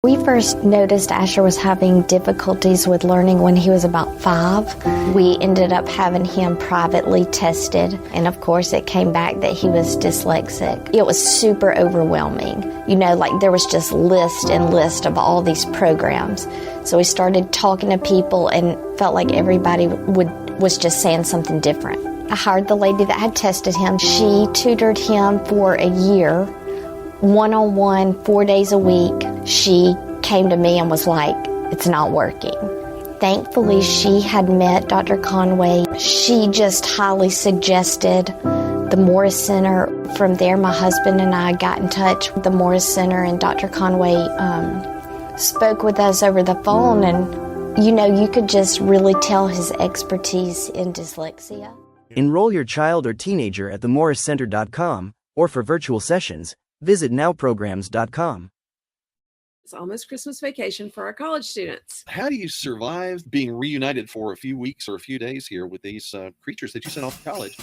We first noticed Asher was having difficulties with learning when he was about 5. We ended up having him privately tested, and of course it came back that he was dyslexic. It was super overwhelming. Like there was just list and list of all these programs. So we started talking to people and felt like everybody was just saying something different. I hired the lady that had tested him. She tutored him for a year, one-on-one, 4 days a week. She came to me and was like, it's not working. Thankfully, she had met Dr. Conway. She just highly suggested the Morris Center. From there, my husband and I got in touch with the Morris Center, and Dr. Conway spoke with us over the phone, and you could just really tell his expertise in dyslexia. Enroll your child or teenager at themorriscenter.com, or for virtual sessions, visit nowprograms.com. It's almost Christmas vacation for our college students. How do you survive being reunited for a few weeks or a few days here with these creatures that you sent off to college?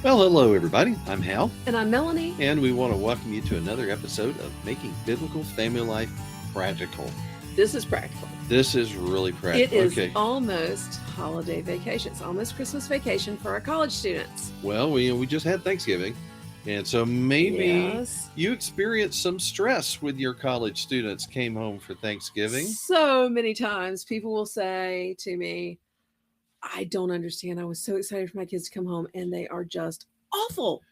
Well, hello, everybody. I'm Hal. And I'm Melanie. And we want to welcome you to another episode of Making Biblical Family Life Practical. This is practical. This is really practical. It is almost holiday vacation. It's almost Christmas vacation for our college students. Well, we just had Thanksgiving. And so maybe you experienced some stress with your college students came home for Thanksgiving. So many times people will say to me, I don't understand. I was so excited for my kids to come home, and they are just awful.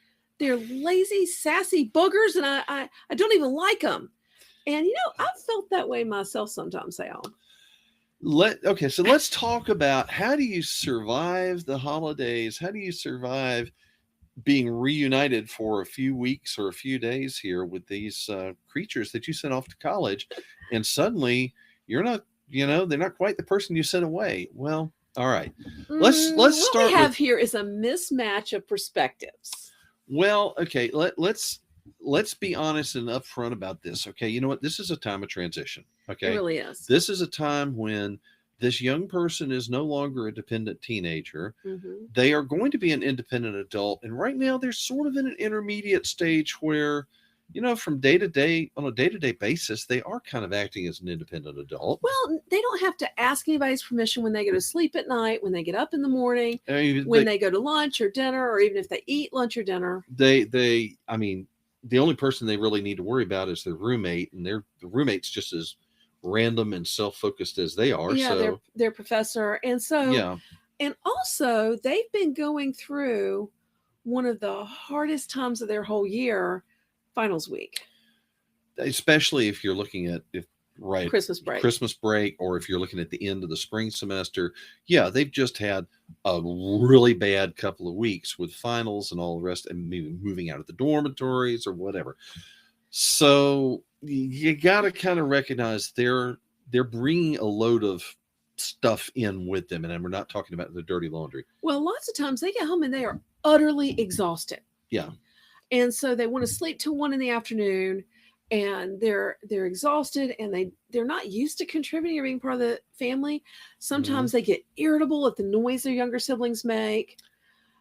They're lazy, sassy boogers, and I don't even like them. And, I've felt that way myself sometimes, Al. So let's talk about, how do you survive the holidays? How do you survive being reunited for a few weeks or a few days here with these creatures that you sent off to college, and suddenly you're not, they're not quite the person you sent away? Well, all right. Let's start. What we have here is a mismatch of perspectives. Well, okay. Let's be honest and upfront about this. Okay. You know what? This is a time of transition. Okay. It really is. This is a time when this young person is no longer a dependent teenager. Mm-hmm. They are going to be an independent adult. And right now they're sort of in an intermediate stage where, from day to day, on a day-to-day basis, they are kind of acting as an independent adult. Well, they don't have to ask anybody's permission when they go to sleep at night, when they get up in the morning, when they go to lunch or dinner, or even if they eat lunch or dinner. The only person they really need to worry about is their roommate, and the roommate's just as random and self-focused as they are. Yeah, so their professor. And so, yeah. And also they've been going through one of the hardest times of their whole year, finals week. Especially if you're looking at Christmas break, or if you're looking at the end of the spring semester. Yeah, they've just had a really bad couple of weeks with finals and all the rest, and maybe moving out of the dormitories or whatever. So you got to kind of recognize they're bringing a load of stuff in with them, and we're not talking about the dirty laundry. Well, lots of times they get home and they are utterly exhausted. Yeah. And so they want to sleep till 1 p.m, and they're exhausted, and they're not used to contributing or being part of the family. Sometimes they get irritable at the noise their younger siblings make.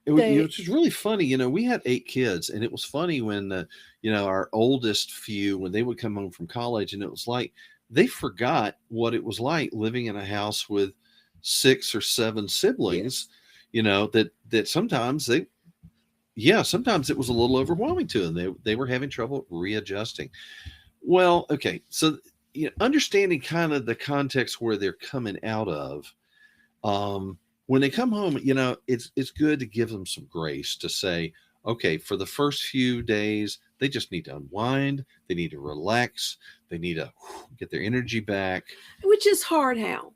It's really funny. We had 8 kids, and it was funny when, our oldest few, when they would come home from college, and it was like they forgot what it was like living in a house with 6 or 7 siblings. Yes. That sometimes sometimes it was a little overwhelming to them. They were having trouble readjusting. Well, okay. So, understanding kind of the context where they're coming out of, when they come home, it's good to give them some grace, to say, okay, for the first few days, they just need to unwind. They need to relax. They need to get their energy back. Which is hard, Hal.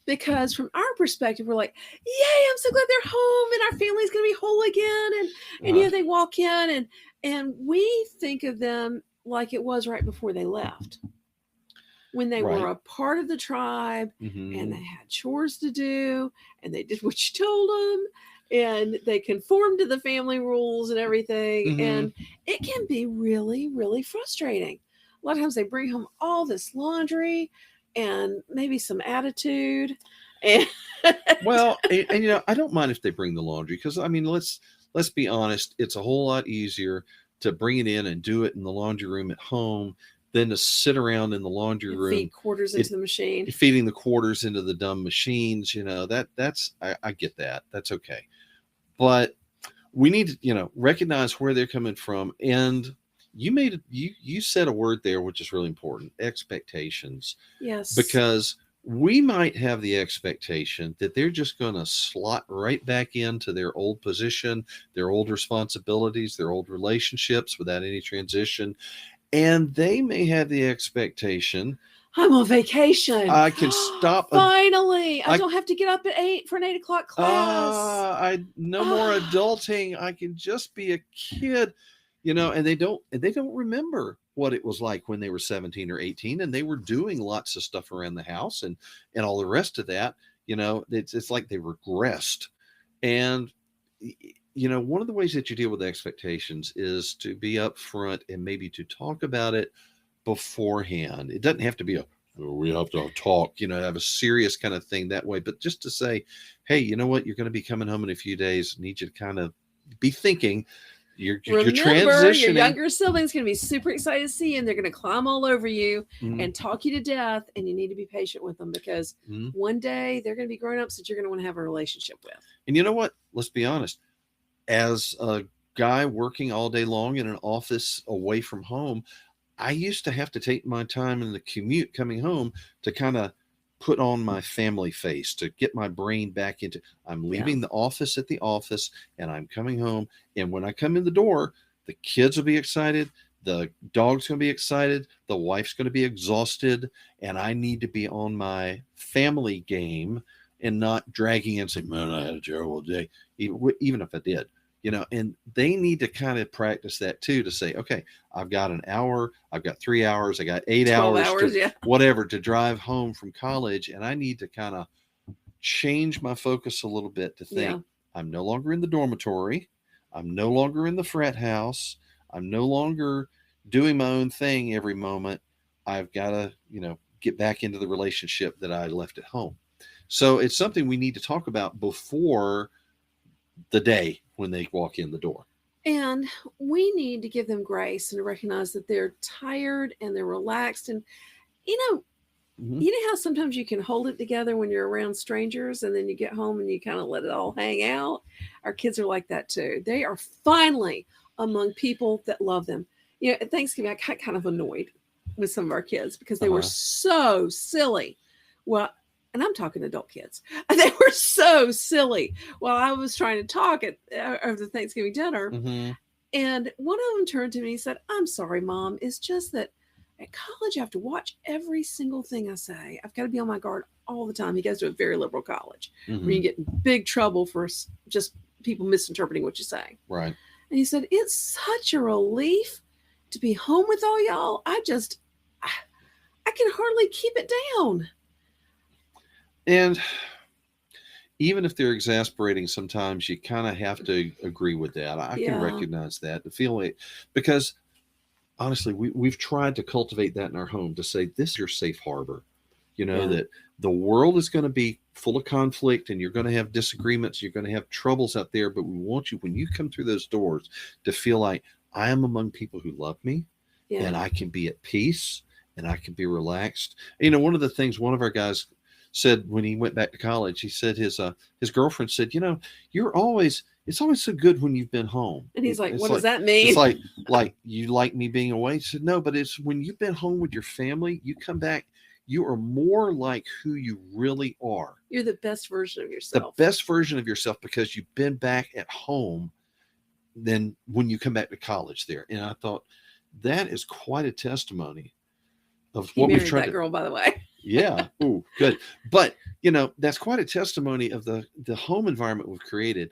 Because from our perspective, we're like, yay, I'm so glad they're home and our family's going to be whole again. And they walk in and we think of them like it was right before they left, when they were a part of the tribe, and they had chores to do, and they did what you told them, and they conformed to the family rules and everything. And it can be really, really frustrating. A lot of times they bring home all this laundry and maybe some attitude. And well, and I don't mind if they bring the laundry, because let's let's be honest, it's a whole lot easier to bring it in and do it in the laundry room at home than to sit around in the laundry room, feed quarters into the machine, feeding the quarters into the dumb machines. I get that. That's okay. But we need to, recognize where they're coming from. And you said a word there, which is really important: expectations. Yes. Because we might have the expectation that they're just going to slot right back into their old position, their old responsibilities, their old relationships without any transition. And they may have the expectation, I'm on vacation. I can stop. Finally, I don't have to get up at 8 for an 8 o'clock class. No more adulting. I can just be a kid, and they don't remember what it was like when they were 17 or 18 and they were doing lots of stuff around the house and all the rest of that. It's like they regressed. And one of the ways that you deal with expectations is to be upfront and maybe to talk about it beforehand. It doesn't have to be we have to talk, have a serious kind of thing that way, but just to say, hey, you know what, you're going to be coming home in a few days. Need you to kind of be thinking you're transitioning. Your younger siblings going to be super excited to see you, and they're going to climb all over you and talk you to death. And you need to be patient with them because one day they're going to be grown ups that you're going to want to have a relationship with. And you know what? Let's be honest. As a guy working all day long in an office away from home, I used to have to take my time in the commute coming home to kind of put on my family face, to get my brain back into, I'm leaving the office at the office and I'm coming home. And when I come in the door, the kids will be excited. The dog's going to be excited. The wife's going to be exhausted. And I need to be on my family game and not dragging in and saying, man, I had a terrible day, even if I did. And they need to kind of practice that too, to say, okay, I've got an hour, I've got 3 hours, I got 8 hours, whatever, to drive home from college. And I need to kind of change my focus a little bit to think, I'm no longer in the dormitory. I'm no longer in the frat house. I'm no longer doing my own thing every moment. I've got to, get back into the relationship that I left at home. So it's something we need to talk about before the day when they walk in the door. And we need to give them grace and to recognize that they're tired and they're relaxed. And, you know how sometimes you can hold it together when you're around strangers and then you get home and you kind of let it all hang out? Our kids are like that too. They are finally among people that love them. At Thanksgiving, I got kind of annoyed with some of our kids because they were so silly. Well, and I'm talking adult kids. They were so silly while I was trying to talk over the Thanksgiving dinner. And one of them turned to me and said, I'm sorry, Mom. It's just that at college, I have to watch every single thing I say. I've got to be on my guard all the time. He goes to a very liberal college where you get in big trouble for just people misinterpreting what you say. Right. And he said, it's such a relief to be home with all y'all. I can hardly keep it down. And even if they're exasperating, sometimes you kind of have to agree with that. I can recognize that, the feeling, because honestly, we've tried to cultivate that in our home, to say, this is your safe harbor, that the world is going to be full of conflict and you're going to have disagreements. You're going to have troubles out there, but we want you, when you come through those doors, to feel like I am among people who love me and I can be at peace and I can be relaxed. One of the things one of our guys said when he went back to college, he said his girlfriend said, it's always so good when you've been home. And he's like, what does that mean? It's like you like me being away. He said, no, but it's when you've been home with your family, you come back, you are more like who you really are. You're the best version of yourself. The best version of yourself, because you've been back at home than when you come back to college there. And I thought, that is quite a testimony of what we've tried that girl, by the way. Yeah. Oh, good. But, that's quite a testimony of the home environment we've created.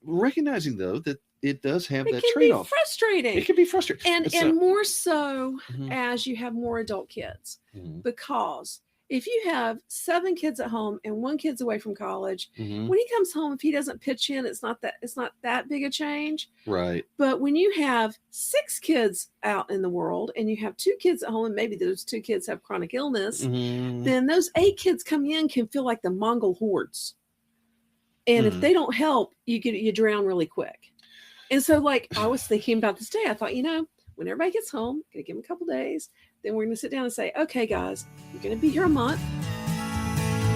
Recognizing, though, that it does have that trade-off. Frustrating. It can be frustrating. And more so as you have more adult kids. Because if you have 7 kids at home and 1 kid's away from college, when he comes home, if he doesn't pitch in, it's not that big a change. Right. But when you have 6 kids out in the world and you have 2 kids at home, and maybe those 2 kids have chronic illness, then those 8 kids coming in can feel like the Mongol hordes. And if they don't help, you drown really quick. And so, like, I was thinking about this day. I thought, when everybody gets home, going to give them a couple days. Then we're going to sit down and say, okay, guys, you're going to be here a month.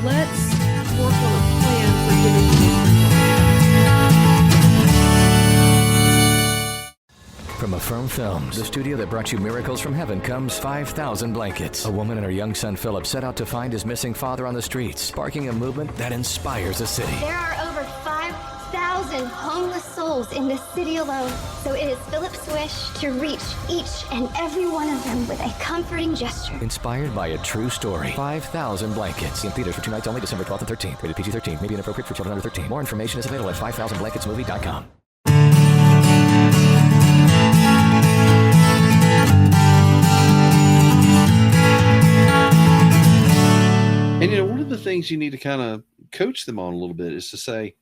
Let's work on a plan for getting you. From Affirm Films, the studio that brought you Miracles from Heaven, comes 5,000 Blankets. A woman and her young son Philip set out to find his missing father on the streets, sparking a movement that inspires a city. There are over 5,000 homeless souls in this city alone. So it is Philip's wish to reach each and every one of them with a comforting gesture. Inspired by a true story. 5,000 Blankets. In theaters for 2 nights only, December 12th and 13th. Rated PG-13. May be inappropriate for children under 13. More information is available at 5000blanketsmovie.com. And one of the things you need to kind of coach them on a little bit is to say,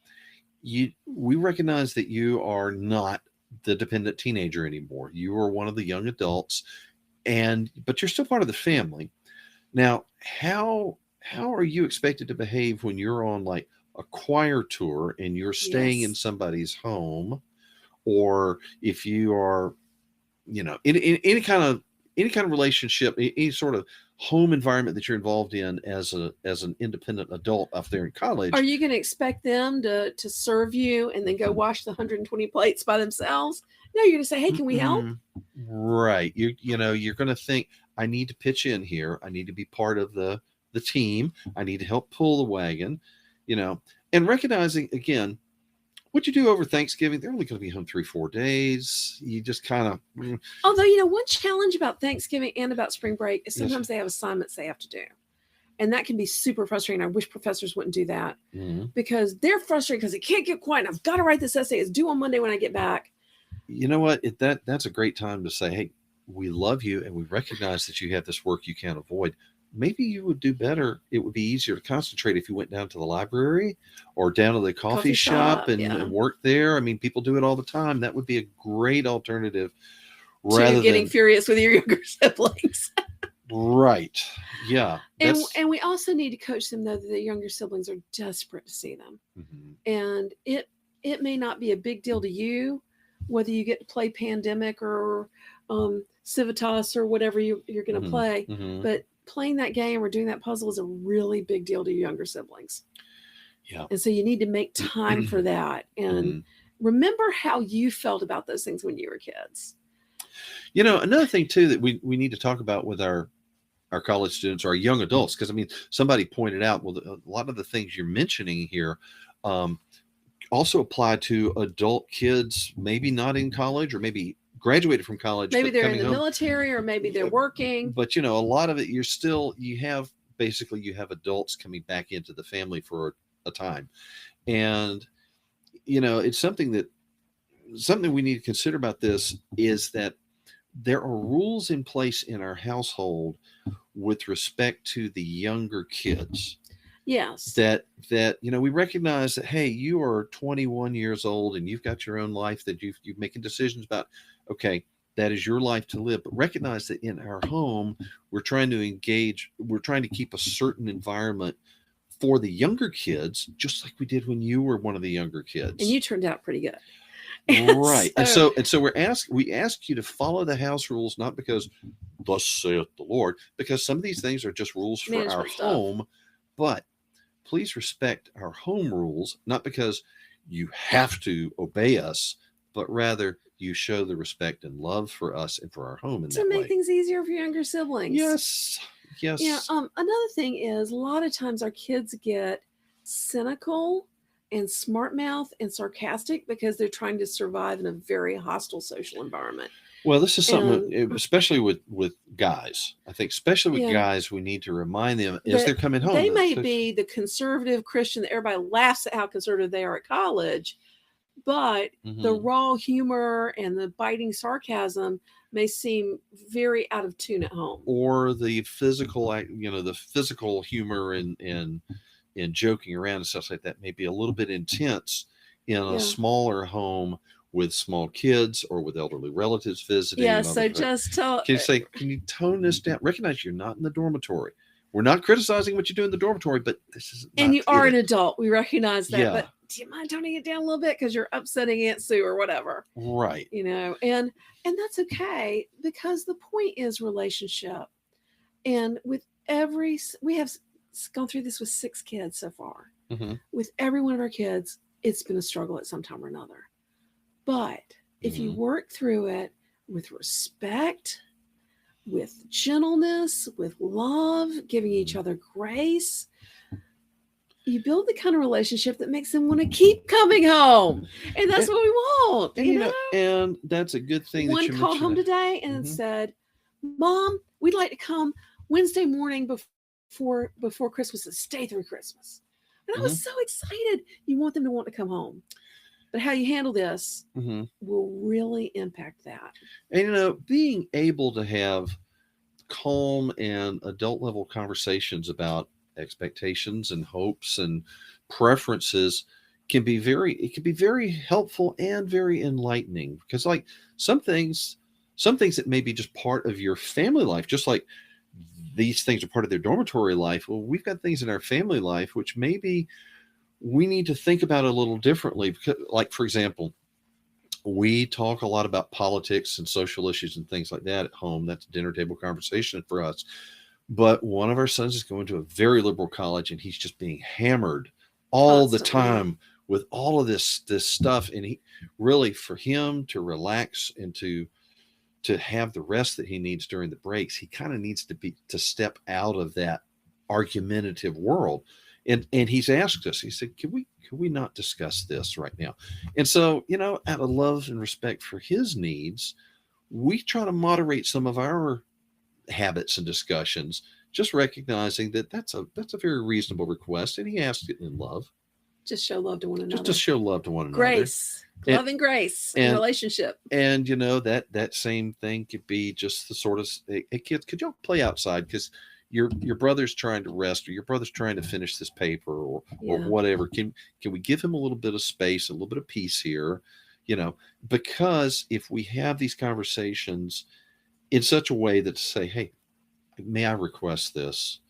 we recognize that you are not the dependent teenager anymore. You are one of the young adults, but you're still part of the family. Now, how are you expected to behave when you're on like a choir tour and you're staying in somebody's home, or if you are, in any kind of relationship, any sort of home environment that you're involved in as an independent adult up there in college? Are you going to expect them to serve you and then go wash the 120 plates by themselves? No, you're going to say, hey, can we help? Right. You're going to think, I need to pitch in here. I need to be part of the team. I need to help pull the wagon, and recognizing, again, what you do over Thanksgiving, they're only going to be home 3-4 days. You just kind of. Although, one challenge about Thanksgiving and about spring break is sometimes they have assignments they have to do. And that can be super frustrating. I wish professors wouldn't do that because they're frustrated because they can't get quiet. And I've got to write this essay. It's due on Monday when I get back. You know what? That's a great time to say, hey, we love you and we recognize that you have this work you can't avoid. Maybe you would do better. It would be easier to concentrate if you went down to the library or down to the coffee shop and work there. I mean, people do it all the time. That would be a great alternative rather to getting furious with your younger siblings. Right. Yeah. And we also need to coach them, though, that the younger siblings are desperate to see them. And it may not be a big deal to you, whether you get to play Pandemic or Civitas or whatever you're going to play, but playing that game or doing that puzzle is a really big deal to your younger siblings. Yeah. And so you need to make time for that and remember how you felt about those things when you were kids. Another thing too that we need to talk about with our college students or our young adults, because somebody pointed out, a lot of the things you're mentioning here also apply to adult kids, maybe not in college or maybe graduated from college. Maybe they're in the military or maybe they're working. But, a lot of it, you have adults coming back into the family for a time. And, it's something we need to consider about this is that there are rules in place in our household with respect to the younger kids. Yes. That we recognize that, hey, you are 21 years old and you've got your own life that you're making decisions about. Okay, that is your life to live. But recognize that in our home, we're trying to keep a certain environment for the younger kids, just like we did when you were one of the younger kids. And you turned out pretty good. Right. And so we ask you to follow the house rules, not because thus saith the Lord, because some of these things are just rules for our home, but please respect our home rules, not because you have to obey us, but rather you show the respect and love for us and for our home in that way. To make things easier for younger siblings. Yes. Yeah. Another thing is a lot of times our kids get cynical and smart mouth and sarcastic because they're trying to survive in a very hostile social environment. Well, this is something, especially with guys. I think, especially with guys, we need to remind them as they're coming home. They may be the conservative Christian that everybody laughs at how conservative they are at college, but the raw humor and the biting sarcasm may seem very out of tune at home. Or the physical, humor and joking around and stuff like that may be a little bit intense in a smaller home with small kids or with elderly relatives visiting. Yeah, so just tell. Can you tone this down? Recognize you're not in the dormitory. We're not criticizing what you do in the dormitory, but this is. And you are an adult. We recognize that, but do you mind toning it down a little bit because you're upsetting Aunt Sue or whatever? Right. And that's okay, because the point is relationship. And we have gone through this with 6 kids so far. Mm-hmm. With every one of our kids, it's been a struggle at some time or another. But if you work through it with respect, with gentleness, with love, giving each other grace, you build the kind of relationship that makes them want to keep coming home. And that's what we want. And, and that's a good thing. One called home today and said, Mom, we'd like to come Wednesday morning before Christmas and stay through Christmas. And I was so excited. You want them to want to come home. But how you handle this will really impact that. And, being able to have calm and adult level conversations about expectations and hopes and preferences can be very helpful and very enlightening, because like some things that may be just part of your family life, just like these things are part of their dormitory life. Well, we've got things in our family life which maybe we need to think about a little differently. Because, like, for example, we talk a lot about politics and social issues and things like that at home. That's a dinner table conversation for us. But one of our sons is going to a very liberal college, and he's just being hammered all the time with all of this stuff. And he really, for him to relax and to have the rest that he needs during the breaks, he kind of needs to step out of that argumentative world. And he's asked us, he said, can we not discuss this right now? And so, out of love and respect for his needs, we try to moderate some of our habits and discussions, just recognizing that that's a very reasonable request. And he asked it in love. Just show love to one another. Just to show love to one another. Grace. Love and grace in relationship. And, that same thing could be just the sort of, hey, kids, could y'all play outside? Because your brother's trying to rest, or your brother's trying to finish this paper or whatever. Can we give him a little bit of space, a little bit of peace here? Because if we have these conversations in such a way that to say, hey, may I request this?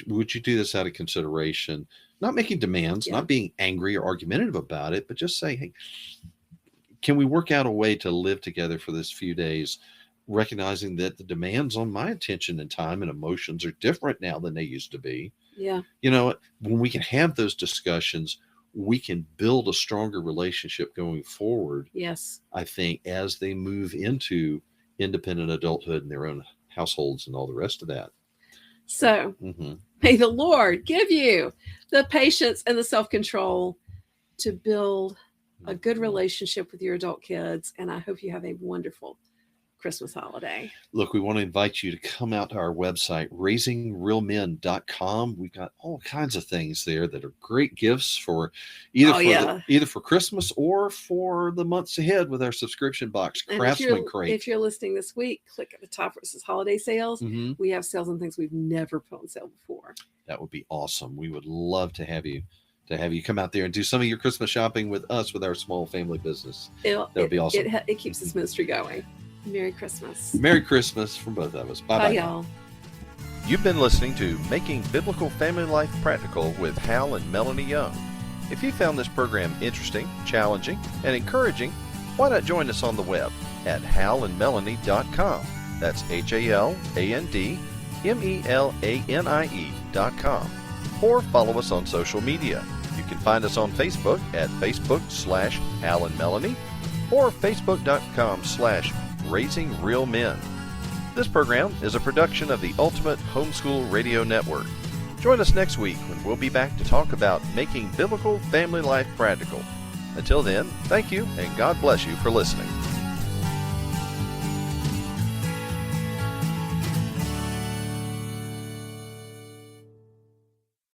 Would you do this out of consideration? Not making demands, not being angry or argumentative about it, but just say, hey, can we work out a way to live together for this few days, recognizing that the demands on my attention and time and emotions are different now than they used to be. Yeah. When we can have those discussions, we can build a stronger relationship going forward. Yes. I think as they move into independent adulthood and their own households and all the rest of that. So may the Lord give you the patience and the self-control to build a good relationship with your adult kids. And I hope you have a wonderful Christmas holiday. Look, we want to invite you to come out to our website, raisingrealmen.com. We've got all kinds of things there that are great gifts for either for Christmas or for the months ahead with our subscription box, Craftsman Crate. If you're listening this week, click at the top where it says holiday sales. We have sales on things we've never put on sale before. That would be awesome. We would love to have you come out there and do some of your Christmas shopping with us with our small family business. That would be awesome. It keeps this ministry going. Merry Christmas. Merry Christmas from both of us. Bye-bye. Bye, y'all. You've been listening to Making Biblical Family Life Practical with Hal and Melanie Young. If you found this program interesting, challenging, and encouraging, why not join us on the web at halandmelanie.com. That's HALANDMELANIE.com. Or follow us on social media. You can find us on Facebook at Facebook/Hal and Melanie or Facebook.com/Raising Real Men. This program is a production of the Ultimate Homeschool Radio Network. Join us next week when we'll be back to talk about making biblical family life practical. Until then, thank you and God bless you for listening.